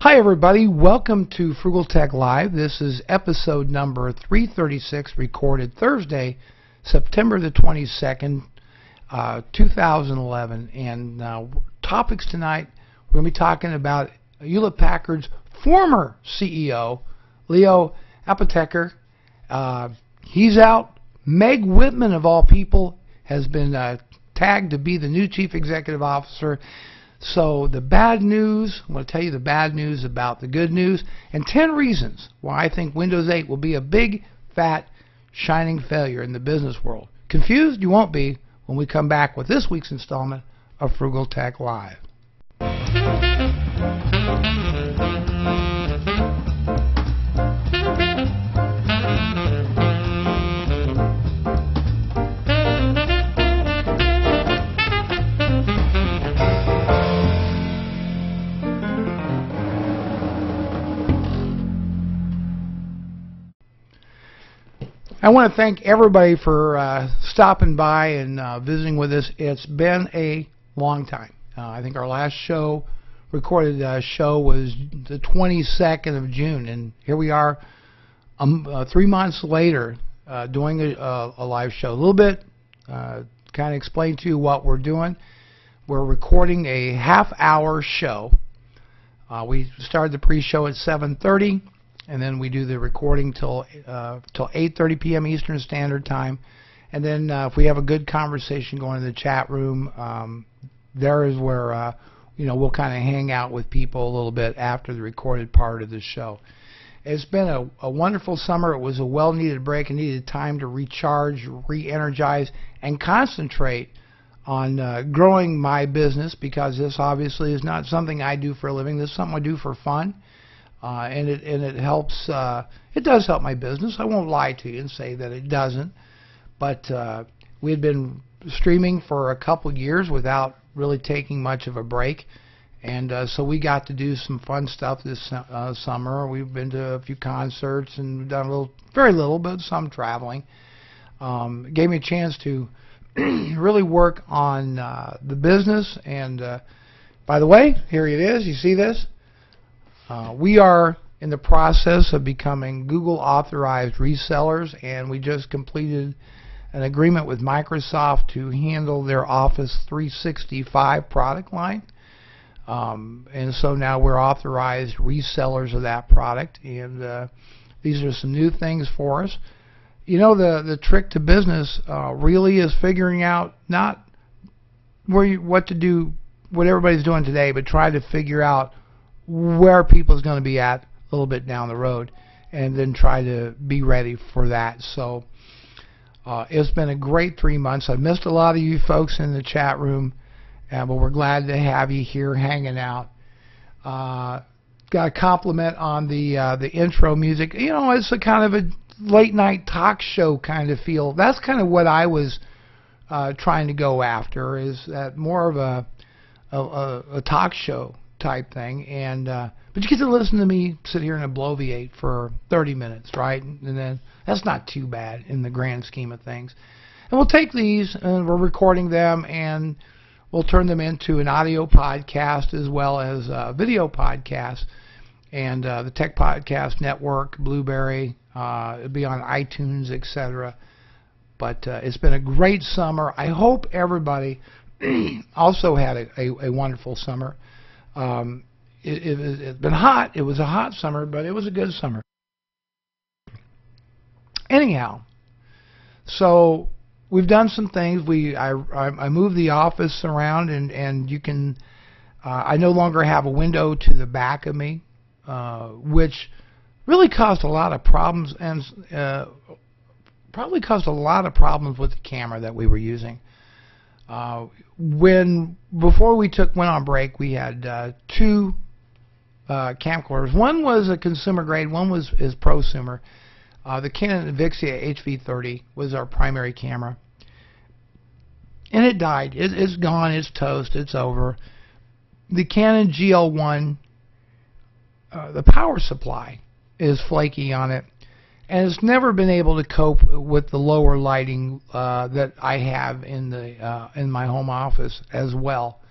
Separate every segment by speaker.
Speaker 1: Hi everybody, welcome to FrugalTech-Live. This is episode number 336, recorded Thursday, September the 22nd, 2011. And topics tonight, we're going to be talking about Hewlett-Packard's former CEO, Leo Apotheker. He's out. Meg Whitman, of all people, has been tagged to be the new Chief Executive Officer. So the bad news, I'm going to tell you the bad news about the good news, and 10 reasons why I think Windows 8 will be a big, fat, shining failure in the business world. Confused? You won't be when we come back with this week's installment of FrugalTech-Live. I want to thank everybody for stopping by and visiting with us. It's been a long time. I think our last recorded show was the 22nd of June, and here we are 3 months later doing a live show. A little bit, kind of explain to you what we're doing. We're recording a half-hour show. We started the pre-show at 7:30. And then we do the recording till 8:30 p.m. Eastern Standard Time. And then if we have a good conversation going in the chat room, there is where we'll kind of hang out with people a little bit after the recorded part of the show. It's been a wonderful summer. It was a well-needed break. I needed time to recharge, re-energize, and concentrate on growing my business, because this obviously is not something I do for a living. This is something I do for fun. And it helps. It does help my business. I won't lie to you and say that it doesn't. But we had been streaming for a couple years without really taking much of a break, and so we got to do some fun stuff this summer. We've been to a few concerts and done very little, but some traveling. It gave me a chance to really work on the business. And by the way, here it is. You see this? We are in the process of becoming Google authorized resellers, and we just completed an agreement with Microsoft to handle their Office 365 product line. And so now we're authorized resellers of that product, and these are some new things for us. You know, the trick to business really is figuring out not what to do, what everybody's doing today, but try to figure out where people's going to be at a little bit down the road, and then try to be ready for that. So it's been a great 3 months. I've missed a lot of you folks in the chat room, but we're glad to have you here hanging out. Got a compliment on the intro music. You know, it's a kind of a late night talk show kind of feel. That's kind of what I was trying to go after, is that more of a talk show type thing. And but you get to listen to me sit here and bloviate for 30 minutes, right? And then that's not too bad in the grand scheme of things. And we'll take these and we're recording them, and we'll turn them into an audio podcast as well as a video podcast. And the Tech Podcast Network, Blueberry, it'll be on iTunes, etc. But it's been a great summer. I hope everybody also had a wonderful summer. It's been hot. It was a hot summer, but it was a good summer. Anyhow, so we've done some things. I moved the office around, and you can. I no longer have a window to the back of me, which really caused a lot of problems, and probably caused a lot of problems with the camera that we were using. Before we went on break, we had two camcorders. One was a consumer grade, one is prosumer. The Canon Vixia HV30 was our primary camera, and it died. It's gone. It's toast. It's over. The Canon GL1, the power supply is flaky on it, and it's never been able to cope with the lower lighting that I have in my home office as well.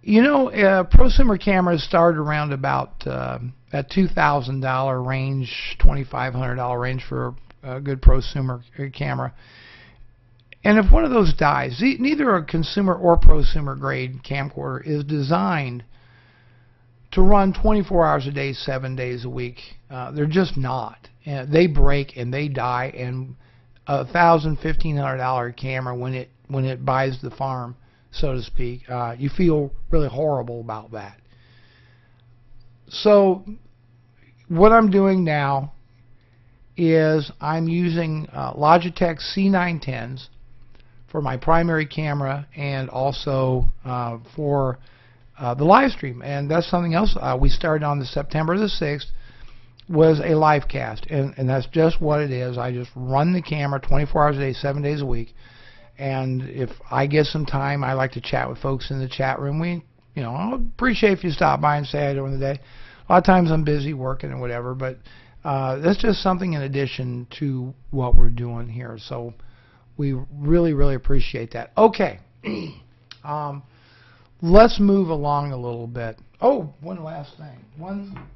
Speaker 1: You know, prosumer cameras start around about that $2,000 range, $2,500 range for a good prosumer camera. And if one of those dies, neither a consumer or prosumer grade camcorder is designed to run 24 hours a day, 7 days a week. They're just not. They break and they die, and $1,000, $1,500 camera, when it buys the farm, so to speak, you feel really horrible about that. So what I'm doing now is I'm using Logitech C910s for my primary camera, and also for the live stream. And that's something else we started on the September the 6th, was a live cast, and that's just what it is. I just run the camera 24 hours a day, 7 days a week. And if I get some time, I like to chat with folks in the chat room. I'll appreciate if you stop by and say hi during the day. A lot of times I'm busy working or whatever, but that's just something in addition to what we're doing here. So we really, really appreciate that. Okay, let's move along a little bit. Oh, one last thing. One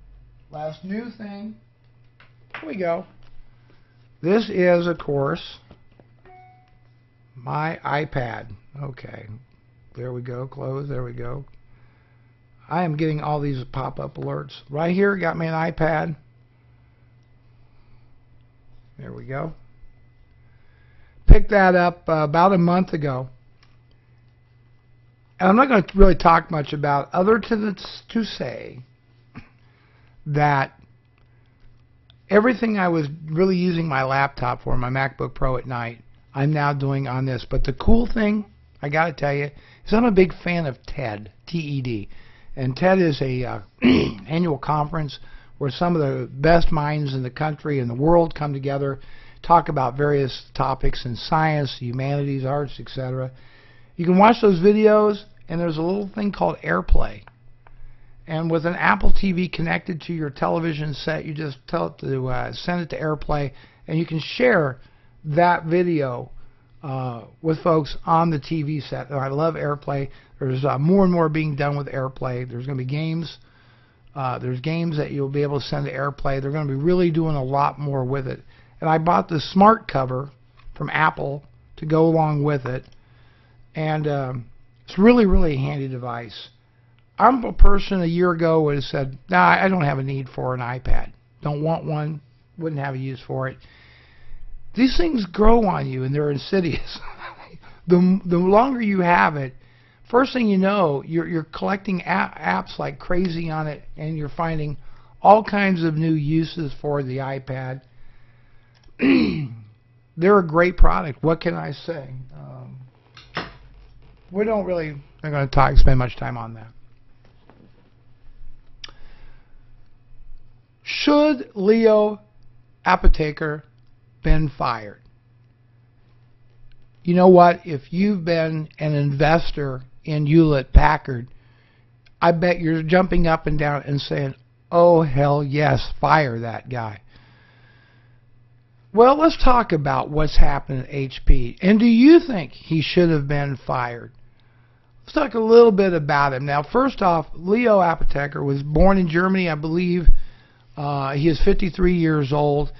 Speaker 1: last new thing. Here we go. This is, of course, my iPad. Okay, there we go. Close. There we go. I am getting all these pop-up alerts. Right here, got me an iPad. There we go. Picked that up about a month ago. And I'm not going to really talk much about it, other to say that everything I was really using my laptop for, my MacBook Pro at night, I'm now doing on this. But the cool thing, I got to tell you, is I'm a big fan of TED, T-E-D. And TED is a annual conference where some of the best minds in the country and the world come together, talk about various topics in science, humanities, arts, etc. You can watch those videos, and there's a little thing called AirPlay. And with an Apple TV connected to your television set, you just tell it to send it to AirPlay, and you can share that video with folks on the TV set. I love AirPlay. There's more and more being done with AirPlay. There's going to be games. There's games that you'll be able to send to AirPlay. They're going to be really doing a lot more with it. And I bought the smart cover from Apple to go along with it. And it's really, really a handy device. I'm a person a year ago who said, nah, I don't have a need for an iPad. Don't want one. Wouldn't have a use for it. These things grow on you, and they're insidious. The longer you have it, first thing you know, you're collecting apps like crazy on it, and you're finding all kinds of new uses for the iPad. They're a great product. What can I say? We don't really not going to spend much time on that. Should Leo Apotheker been fired? You know what? If you've been an investor in Hewlett-Packard, I bet you're jumping up and down and saying, oh, hell yes, fire that guy. Well, let's talk about what's happened at HP. And do you think he should have been fired? Let's talk a little bit about him. Now, first off, Leo Apotheker was born in Germany, I believe. He is 53 years old.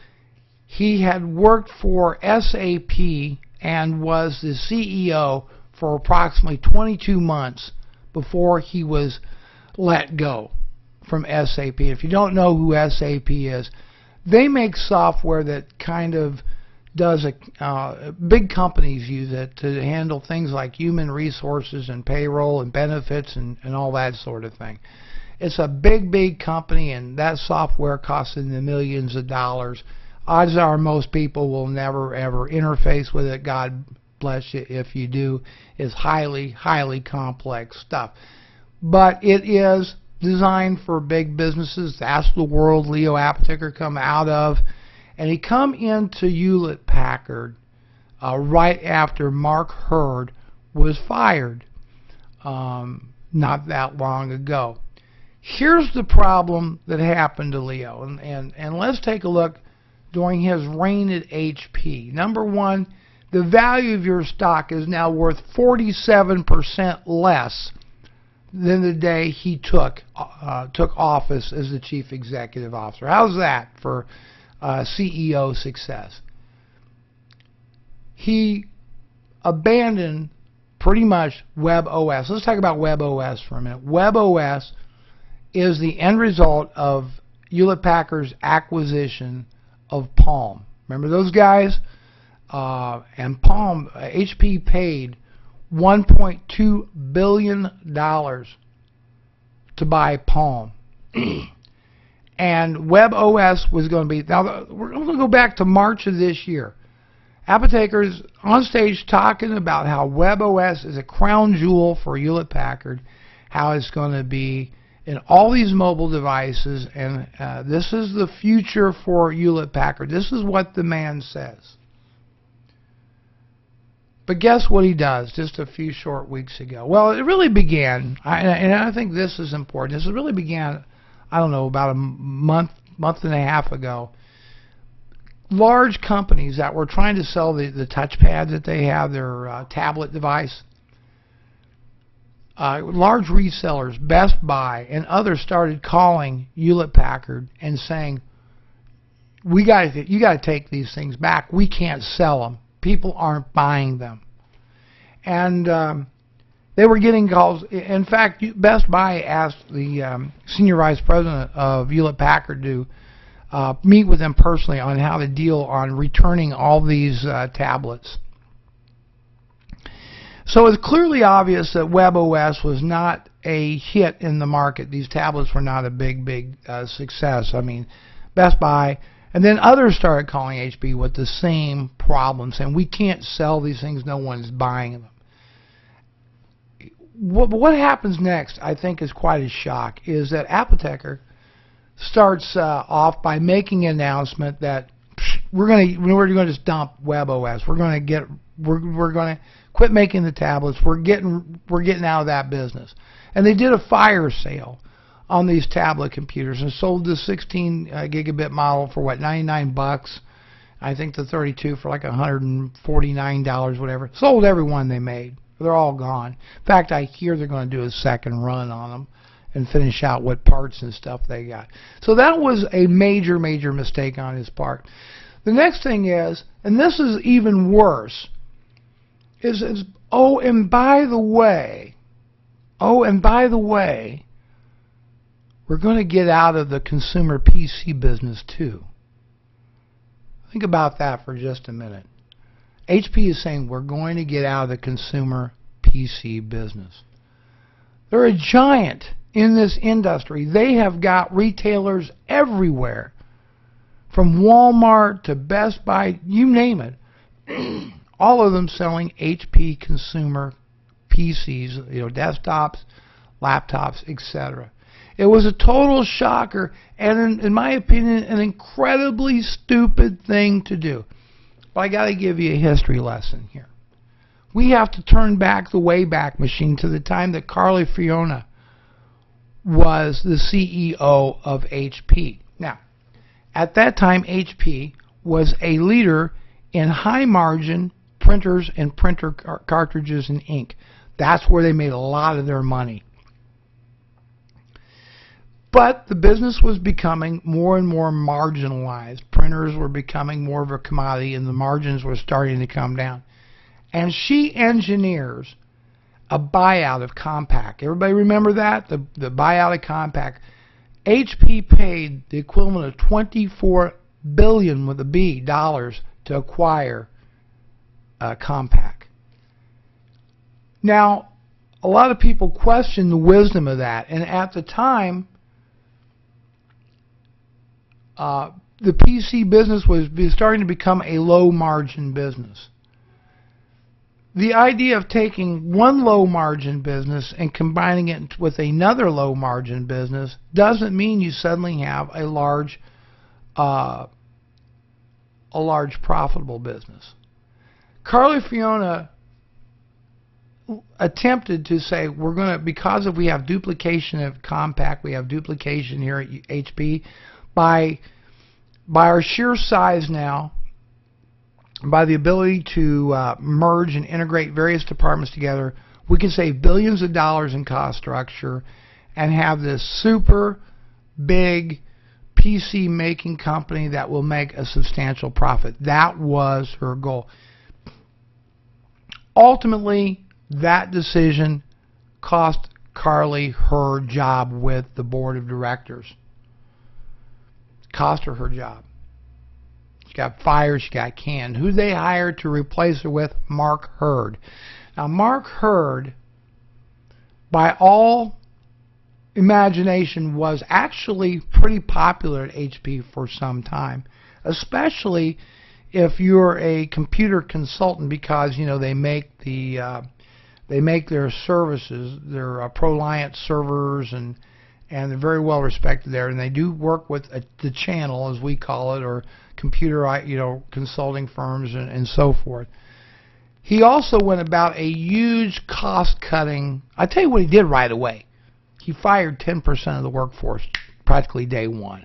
Speaker 1: He had worked for SAP and was the CEO for approximately 22 months before he was let go from SAP. If you don't know who SAP is, they make software that kind of does big companies use it to handle things like human resources and payroll and benefits and all that sort of thing. It's a big company, and that software costs in the millions of dollars. Odds are most people will never ever interface with it. God bless you if you do. It's highly complex stuff. But it is designed for big businesses. That's the world Leo Apotheker come out of. And he come into Hewlett-Packard right after Mark Hurd was fired not that long ago. Here's the problem that happened to Leo. And let's take a look during his reign at HP. Number one, the value of your stock is now worth 47% less than the day he took office as the chief executive officer. How's that for CEO success? He abandoned pretty much WebOS. Let's talk about WebOS for a minute. WebOS is the end result of Hewlett-Packard's acquisition of Palm. Remember those guys? And Palm, HP paid $1.2 billion to buy Palm. And WebOS was going to be, now we're going to go back to March of this year. Apotheker's on stage talking about how WebOS is a crown jewel for Hewlett-Packard, how it's going to be in all these mobile devices, and this is the future for Hewlett-Packard. This is what the man says. But guess what he does just a few short weeks ago? Well, it really began, and I think this is important. This really began, I don't know, about a month and a half ago. Large companies that were trying to sell the touchpad that they have, their tablet device, large resellers, Best Buy and others, started calling Hewlett-Packard and saying, you got to take these things back. We can't sell them. People aren't buying them. And they were getting calls. In fact, Best Buy asked the senior vice president of Hewlett-Packard to meet with them personally on how to deal on returning all these tablets. So it's clearly obvious that WebOS was not a hit in the market. These tablets were not a big success. I mean, Best Buy, and then others started calling HP with the same problem, saying we can't sell these things, no one's buying them. What happens next, I think, is quite a shock, is that Apotheker starts off by making an announcement that we're going to just dump WebOS. We're going to quit making the tablets. We're getting out of that business. And they did a fire sale on these tablet computers and sold the 16 gigabit model for what, $99. I think the 32 for like $149, whatever. Sold every one they made. They're all gone. In fact, I hear they're going to do a second run on them and finish out what parts and stuff they got. So that was a major mistake on his part. The next thing is, and this is even worse, is oh, and by the way, we're going to get out of the consumer PC business too. Think about that for just a minute. HP is saying we're going to get out of the consumer PC business. They're a giant in this industry. They have got retailers everywhere, from Walmart to Best Buy, you name it. All of them selling HP consumer PCs, desktops, laptops, etc. It was a total shocker, and in my opinion, an incredibly stupid thing to do. But I got to give you a history lesson here. We have to turn back the Wayback Machine to the time that Carly Fiorina was the CEO of HP. Now, at that time, HP was a leader in high-margin printers and printer cartridges and ink. That's where they made a lot of their money. But the business was becoming more and more marginalized. Printers were becoming more of a commodity, and the margins were starting to come down. And she engineers a buyout of Compaq. Everybody remember that? The buyout of Compaq. HP paid the equivalent of $24 billion with a B dollars to acquire Compaq. Now, a lot of people question the wisdom of that, and at the time, the PC business was starting to become a low-margin business. The idea of taking one low-margin business and combining it with another low-margin business doesn't mean you suddenly have a large profitable business. Carly Fiorina attempted to say, we're going to, because if we have duplication of Compaq, we have duplication here at HP, by our sheer size now, by the ability to merge and integrate various departments together, we can save billions of dollars in cost structure and have this super big PC making company that will make a substantial profit. That was her goal. Ultimately, that decision cost Carly her job with the board of directors. Cost her job. She got fired, she got canned. Who they hired to replace her with? Mark Hurd. Now, Mark Hurd, by all imagination, was actually pretty popular at HP for some time, especially if you're a computer consultant, because they make their services, their ProLiant servers, and they're very well respected there, and they do work with the channel, as we call it, or computer consulting firms and so forth. He also went about a huge cost cutting. I tell you what he did right away. He fired 10% of the workforce practically day one.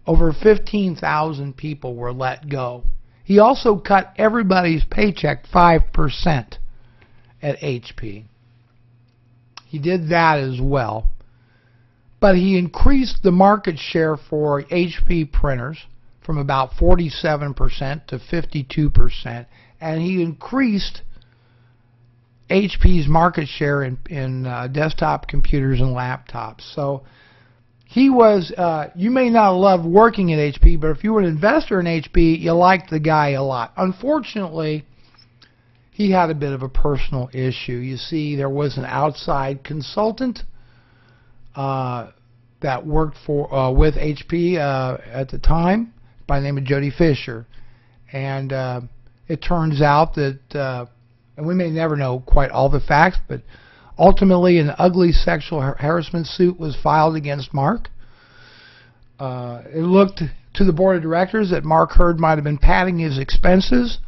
Speaker 1: Over 15,000 people were let go. He also cut everybody's paycheck 5% at HP. He did that as well. But he increased the market share for HP printers from about 47% to 52%, and he increased HP's market share in desktop computers and laptops. So he was, you may not love working at HP, but if you were an investor in HP, you liked the guy a lot. Unfortunately, he had a bit of a personal issue. You see, there was an outside consultant that worked with HP at the time by the name of Jody Fisher. And it turns out that, and we may never know quite all the facts, but ultimately an ugly sexual harassment suit was filed against Mark. It looked to the board of directors that Mark Hurd might have been padding his expenses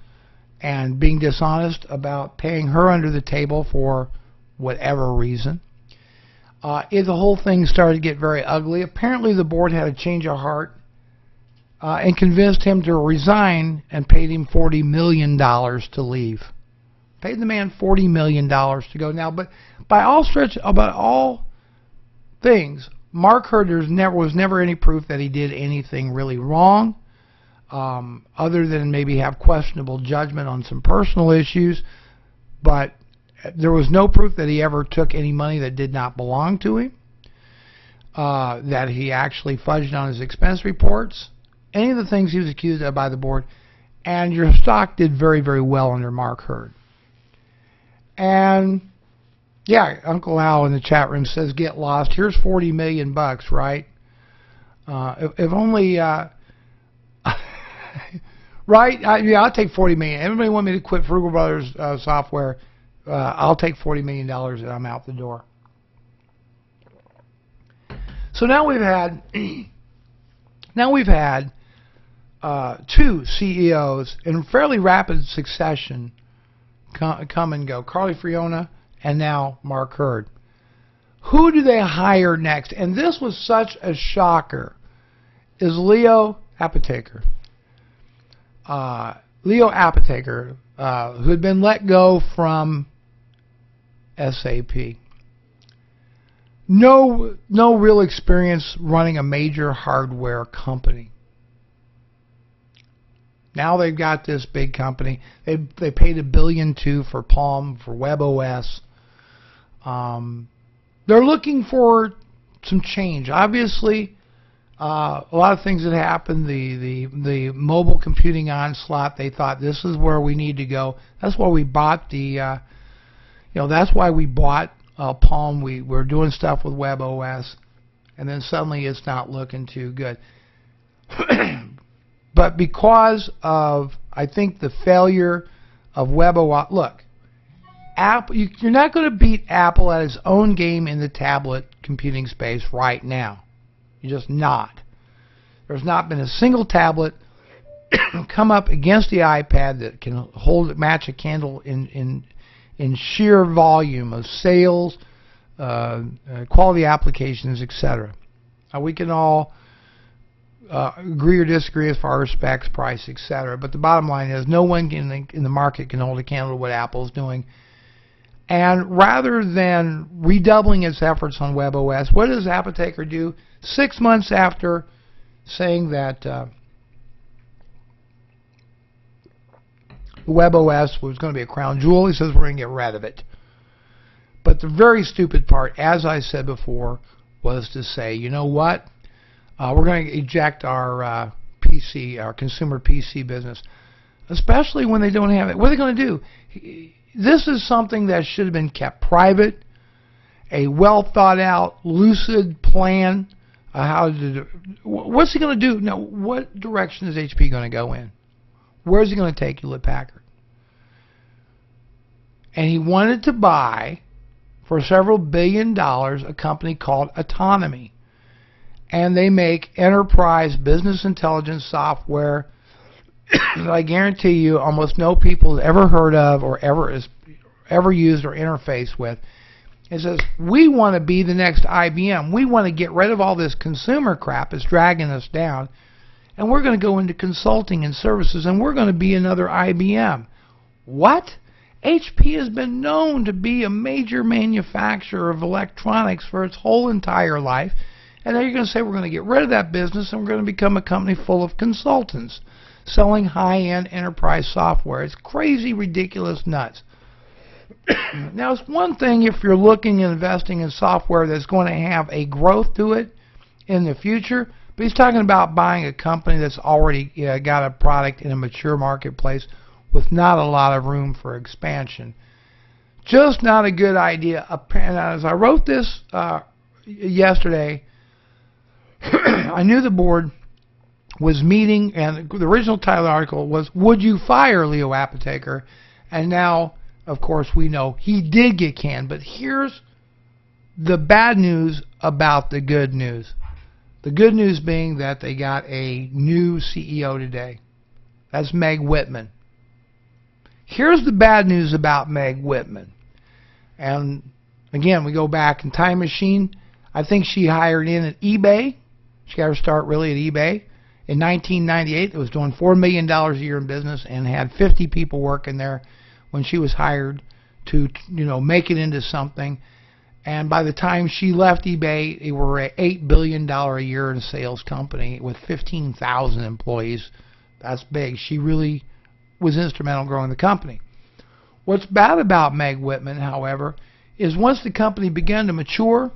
Speaker 1: and being dishonest about paying her under the table for whatever reason. The whole thing started to get very ugly. Apparently the board had a change of heart and convinced him to resign and paid him $40 million to leave. Paid the man $40 million to go. Now, but by all stretch, about all things, Mark Hurd, was never any proof that he did anything really wrong, other than maybe have questionable judgment on some personal issues. But there was no proof that he ever took any money that did not belong to him, that he actually fudged on his expense reports, any of the things he was accused of by the board. And your stock did very, very well under Mark Hurd. And yeah, Uncle Al in the chat room says, get lost. Here's 40 million bucks, right? If only, right? Yeah, I'll take 40 million. Everybody want me to quit Frugal Brothers software? I'll take $40 million and I'm out the door. So now we've had two CEOs in fairly rapid succession come and go. Carly Fiorina and now Mark Hurd. Who do they hire next? And this was such a shocker. Is Leo Apotheker. Leo Apotheker, who had been let go from SAP. No real experience running a major hardware company. Now they've got this big company. They paid $1 billion for Palm, for WebOS. They're looking for some change. Obviously, a lot of things that happened. The mobile computing onslaught. They thought this is where we need to go. That's why we bought the. That's why we bought Palm. We're doing stuff with WebOS, and then suddenly it's not looking too good. But because of, I think, the failure of WebOS, look, Apple, you're not going to beat Apple at its own game in the tablet computing space right now. You're just not. There's not been a single tablet come up against the iPad that can match a candle in sheer volume of sales, quality applications, etc. We can all agree or disagree as far as specs, price, etc. But the bottom line is no one in the market can hold a candle to what Apple's doing. And rather than redoubling its efforts on WebOS, what does Apotheker do? 6 months after saying that WebOS was going to be a crown jewel, he says we're going to get rid of it. But the very stupid part, as I said before, was to say, you know what? We're going to eject our PC, our consumer PC business, especially when they don't have it. What are they going to do? This is something that should have been kept private, a well thought out, lucid plan. What's he going to do? Now, what direction is HP going to go in? Where's he going to take Hewlett-Packard? And he wanted to buy, for several $1 billion, a company called Autonomy. And they make enterprise business intelligence software that I guarantee you almost no people have ever heard of or ever used or interfaced with. It says, we want to be the next IBM. We want to get rid of all this consumer crap that's dragging us down. And we're going to go into consulting and services, and we're going to be another IBM. What? HP has been known to be a major manufacturer of electronics for its whole entire life. And now you're going to say we're going to get rid of that business and we're going to become a company full of consultants selling high-end enterprise software. It's crazy, ridiculous, nuts. Now, it's one thing if you're looking and investing in software that's going to have a growth to it in the future, but he's talking about buying a company that's already got a product in a mature marketplace with not a lot of room for expansion. Just not a good idea. And as I wrote this yesterday, I knew the board was meeting, and the original title of the article was, would you fire Leo Apotheker? And now, of course, we know he did get canned. But here's the bad news about the good news. The good news being that they got a new CEO today. That's Meg Whitman. Here's the bad news about Meg Whitman. And again, we go back in time machine. I think she hired in at eBay. She got her start really at eBay. In 1998, it was doing $4 million a year in business and had 50 people working there when she was hired to, make it into something. And by the time she left eBay, they were an $8 billion a year in sales company with 15,000 employees. That's big. She really was instrumental in growing the company. What's bad about Meg Whitman, however, is once the company began to mature,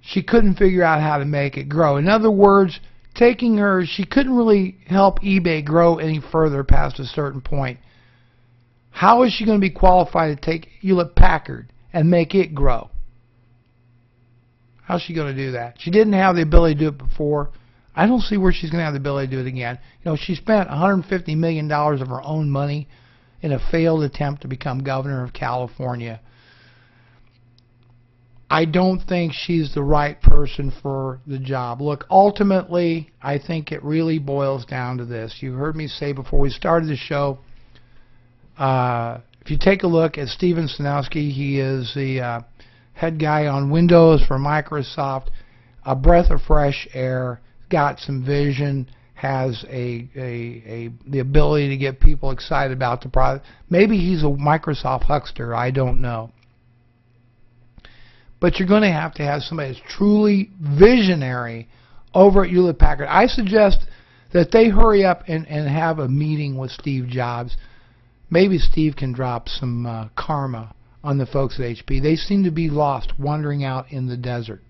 Speaker 1: she couldn't figure out how to make it grow. In other words, taking her, she couldn't really help eBay grow any further past a certain point. How is she going to be qualified to take Hewlett-Packard and make it grow? How's she going to do that? She didn't have the ability to do it before. I don't see where she's going to have the ability to do it again. She spent $150 million of her own money in a failed attempt to become governor of California. I don't think she's the right person for the job. Look, ultimately, I think it really boils down to this. You heard me say before we started the show, if you take a look at Steven Sinowski, he is the head guy on Windows for Microsoft, a breath of fresh air, got some vision, has the ability to get people excited about the product. Maybe he's a Microsoft huckster, I don't know. But you're going to have somebody that's truly visionary over at Hewlett-Packard. I suggest that they hurry up and have a meeting with Steve Jobs. Maybe Steve can drop some karma on the folks at HP. They seem to be lost, wandering out in the desert.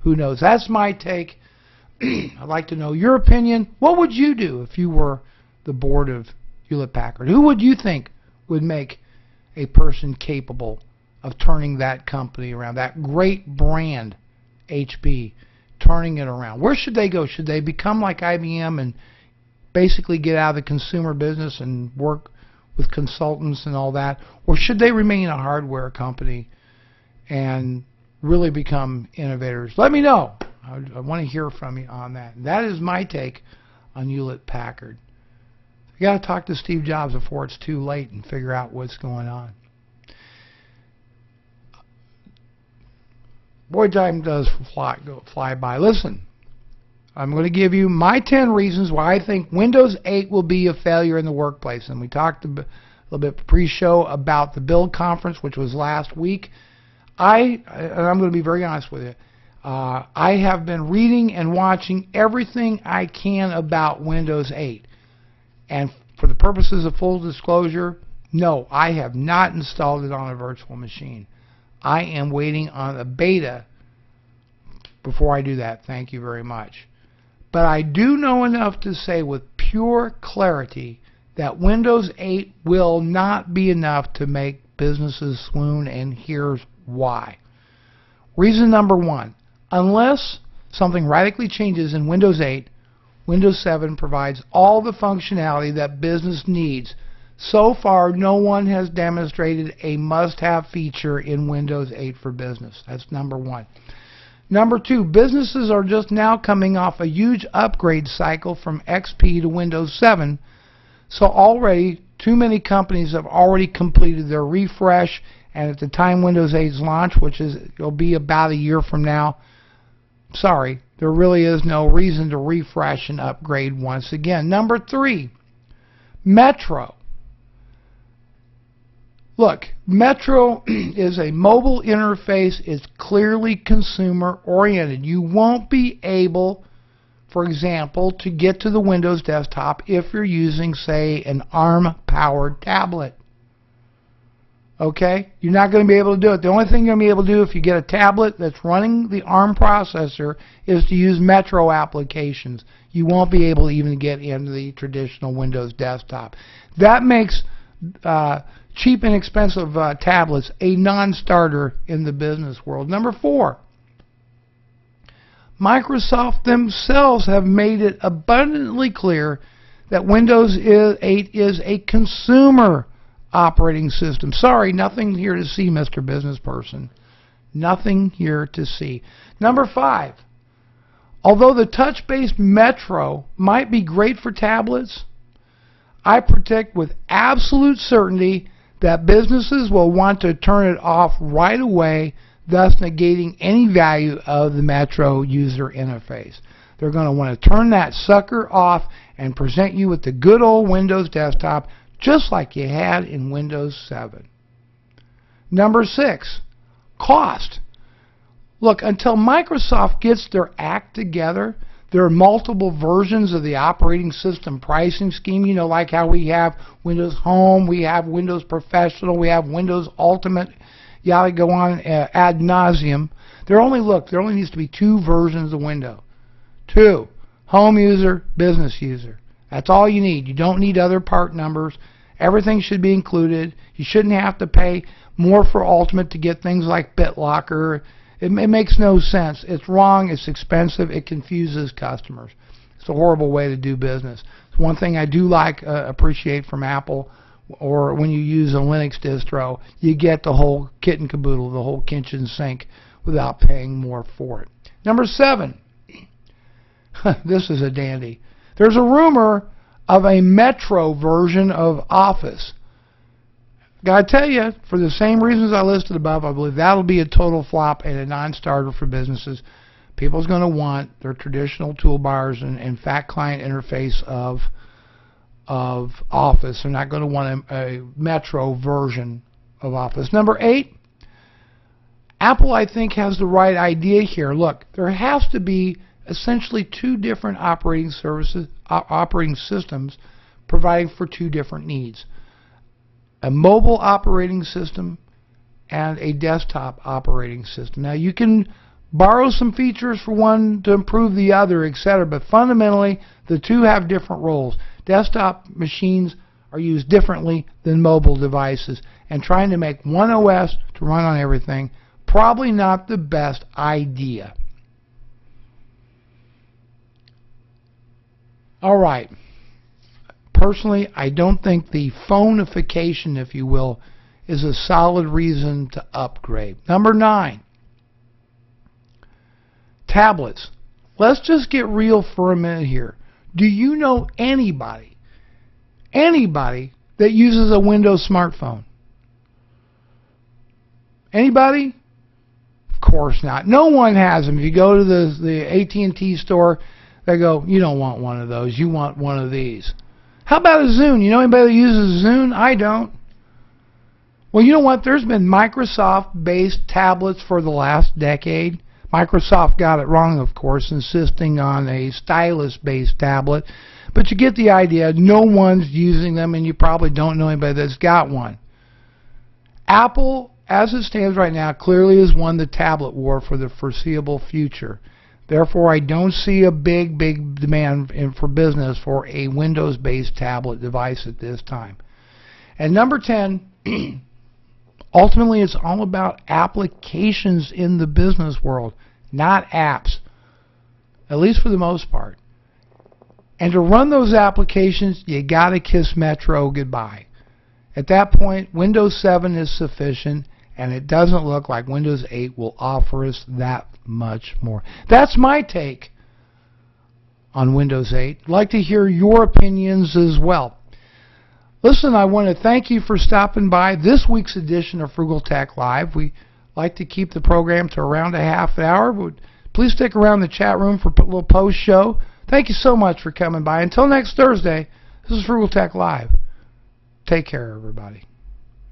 Speaker 1: Who knows? That's my take. I'd like to know your opinion. What would you do if you were the board of Hewlett-Packard? Who would you think would make a person capable of turning that company around, that great brand, HP, turning it around? Where should they go? Should they become like IBM and basically get out of the consumer business and work with consultants and all that? Or should they remain a hardware company and really become innovators? Let me know. I want to hear from you on that. That is my take on Hewlett-Packard. You got to talk to Steve Jobs before it's too late and figure out what's going on. Boy, time does fly by. Listen, I'm going to give you my 10 reasons why I think Windows 8 will be a failure in the workplace. And we talked little bit pre-show about the Build Conference, which was last week. And I'm going to be very honest with you, I have been reading and watching everything I can about Windows 8. And for the purposes of full disclosure, no, I have not installed it on a virtual machine. I am waiting on a beta before I do that. Thank you very much. But I do know enough to say with pure clarity that Windows 8 will not be enough to make businesses swoon, and here's why. Reason number one, unless something radically changes in Windows 8, Windows 7 provides all the functionality that business needs. So far, no one has demonstrated a must-have feature in Windows 8 for Business. That's number one. Number two, businesses are just now coming off a huge upgrade cycle from XP to Windows 7. So already, too many companies have already completed their refresh, and at the time Windows 8's launch, which will be about a year from now, sorry, there really is no reason to refresh and upgrade once again. Number three, Metro. Look, Metro is a mobile interface. It's clearly consumer-oriented. You won't be able, for example, to get to the Windows desktop if you're using, say, an ARM-powered tablet. Okay? You're not going to be able to do it. The only thing you're going to be able to do if you get a tablet that's running the ARM processor is to use Metro applications. You won't be able to even get into the traditional Windows desktop. That makes cheap and expensive tablets a non-starter in the business world. Number four, Microsoft themselves have made it abundantly clear that Windows 8 is a consumer operating system. Sorry, nothing here to see, Mr. Business Person. Nothing here to see. Number five, although the touch-based Metro might be great for tablets, I predict with absolute certainty that businesses will want to turn it off right away, thus negating any value of the Metro user interface. They're going to want to turn that sucker off and present you with the good old Windows desktop just like you had in Windows 7. Number six, cost. Look, until Microsoft gets their act together, there are multiple versions of the operating system pricing scheme. You know, like how we have Windows Home, we have Windows Professional, we have Windows Ultimate. You ought to go on ad nauseum. There only needs to be two versions of Windows. Two, home user, business user. That's all you need. You don't need other part numbers. Everything should be included. You shouldn't have to pay more for Ultimate to get things like BitLocker. It makes no sense. It's wrong. It's expensive. It confuses customers. It's a horrible way to do business. It's one thing I do appreciate from Apple, or when you use a Linux distro, you get the whole kit and caboodle, the whole kitchen sink, without paying more for it. Number seven. This is a dandy. There's a rumor of a Metro version of Office. Gotta tell you, for the same reasons I listed above, I believe that'll be a total flop and a non-starter for businesses. People's going to want their traditional toolbars and fat client interface of Office. They're not going to want a Metro version of Office. Number eight, Apple, I think, has the right idea here. Look, there has to be essentially two different operating systems providing for two different needs. A mobile operating system and a desktop operating system. Now, you can borrow some features for one to improve the other, etc., but fundamentally the two have different roles. Desktop machines are used differently than mobile devices, and trying to make one OS to run on everything, probably not the best idea. All right. Personally, I don't think the phoneification, if you will, is a solid reason to upgrade. Number 9, tablets. Let's just get real for a minute here. Do you know anybody that uses a Windows smartphone? Anybody? Of course not. No one has them. If you go to the AT&T store, they go, you don't want one of those. You want one of these. How about a Zune? You know anybody that uses Zune? I don't. Well, you know what? There's been Microsoft-based tablets for the last decade. Microsoft got it wrong, of course, insisting on a stylus-based tablet. But you get the idea. No one's using them, and you probably don't know anybody that's got one. Apple, as it stands right now, clearly has won the tablet war for the foreseeable future. Therefore, I don't see a big demand for business for a Windows-based tablet device at this time. And number 10, ultimately, it's all about applications in the business world, not apps, at least for the most part. And to run those applications, you got to kiss Metro goodbye. At that point, Windows 7 is sufficient, and it doesn't look like Windows 8 will offer us that much more. That's my take on Windows 8. I'd like to hear your opinions as well. Listen, I want to thank you for stopping by this week's edition of FrugalTech-Live. We like to keep the program to around a half an hour, but please stick around the chat room for a little post-show. Thank you so much for coming by. Until next Thursday, this is FrugalTech-Live. Take care, everybody.